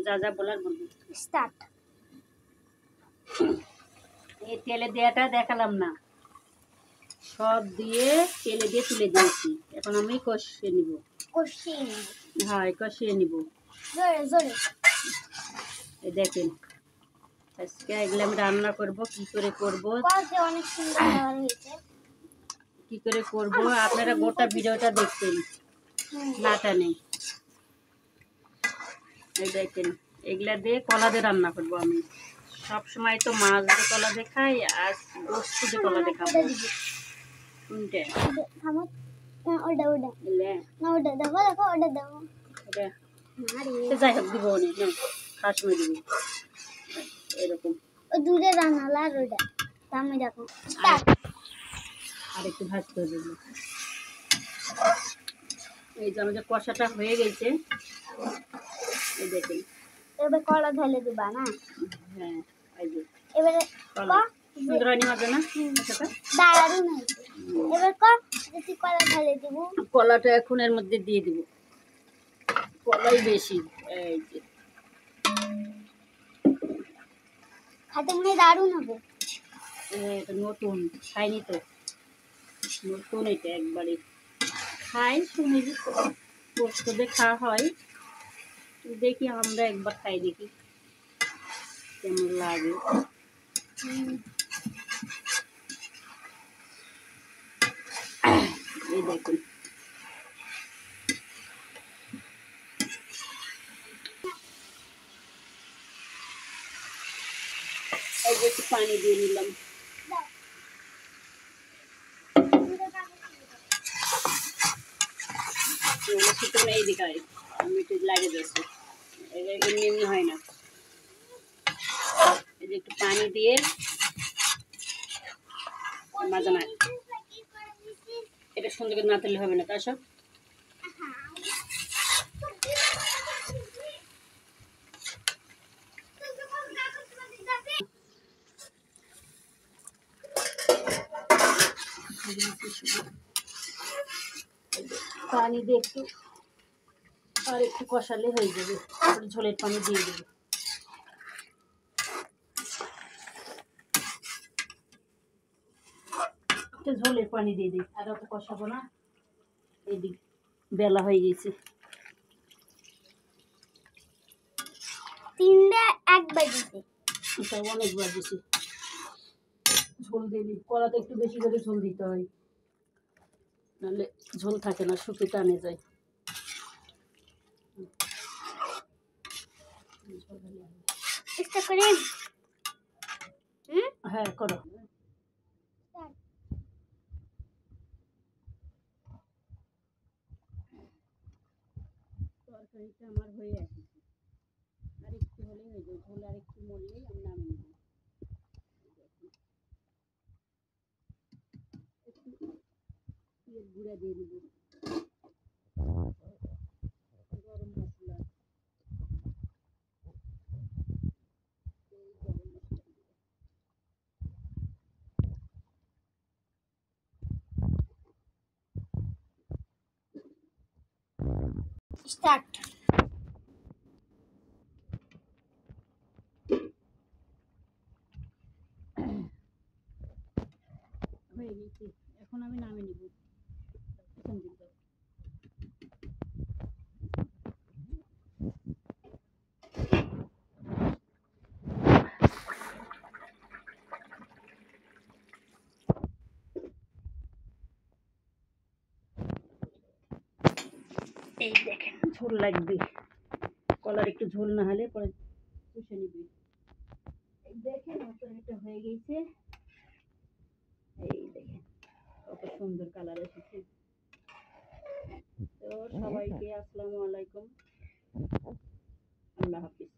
যা যা বলার বলবি। স্টার্ট। এই তেলে দেওয়াটা দেখালাম না, সব দিয়ে তেলে দিয়ে তুলে দিয়েছি। এখন আমি কষিয়ে নিব। কষিয়ে নিব? হ্যাঁ, কষিয়ে নিব জোরে জোরে। এই দেখেন আজকে এগুলো আমি রান্না করব। কি করে করব, অনেক সুন্দর কালার হয়েছে। কি করে করব আপনারা গোটা ভিডিওটা দেখতেন, নাটা নেই। এই দেখেন এগুলা দিয়ে কলা দিয়ে রান্না করব আমি। সব সময় তো মাছ দিয়ে কলা দিয়ে খাই, আর গোস্ত দিয়ে কলা দিয়ে খাবো। কোনটা? ওটা ওটা না, ওটা দেখো দেখো, ওটা দেখো। যাই হোক দিব অনেক না, খাওয়ার সময় দিব এরকম। ওই দুধে রান্না আর ওটা আমি দেখো। আর একটু ভাজতে হবে। এই যে আমাদের কষাটা হয়ে গেছে, এই দেখেন। এবার কলা ঢেলে দিবা না? হ্যাঁ, এই যে এবারে কলা সুন্দর হয়নি মাঝে না কষাটা? দারুণ হয়েছে। এবার কর যদি কলা ঢেলে দিব। কলাটা এখন এর মধ্যে দিয়ে দিব, কলাই বেশি। এই যে খাতে মনে হয় দারুণ হবে। এটা নতুন, খাইনি তো, নতুন এটা একবারে খাই শুনি পোস্ততে খাওয়া হয়। দেখি আমরা একবার খাই, দেখি কেমন লাগে। এই দেখুন এই যে একটু পানি দিয়ে নিলাম। এই দিকে আমি একটু লাগিয়ে দিয়েছি, এমনি এমনি হয় না। এই যে একটু পানি দিয়ে মাজা না, এটা সুন্দর করে না তুললে হবে না। তার সব পানি দিয়ে একটু আর একটু কষালে হয়ে যাবে, তারপরে ঝোলের পানি দিয়ে দেবে। ঝোলের পানি দিয়ে দিই, আর অত কষাবো না। এদিক বেলা হয়ে গেছে, 3টা 1 বাজিছে। এটা অনেক বাজেছে। ঝোল দিয়ে দিই, কলাতে একটু বেশি করে ঝোল দিতে হয়, নাহলে ঝোল থাকে না, শুকিয়ে টানে যায়। হ্যাঁ করো। তরকারিটা আমার হয়ে আসছে, আর একটু হলেই হয়ে যাবে। ঝোল আর একটু মরলেই আমি নামিয়ে নেব। একটু তেল গুঁড়া দিয়ে দেব, গরম মশলা, স্টার্ট। হয়ে গেছে। এখন আমি নামিয়ে নেব। এই দেখেন ঝোল লাগবে, কলার একটু ঝোল না হলে পরে চুষে নিবি। এই দেখেন এটা হয়ে গেছে। এই দেখেন কত সুন্দর কালার এসেছে। তো সবাইকে আসসালামু আলাইকুম, আল্লাহ হাফিজ।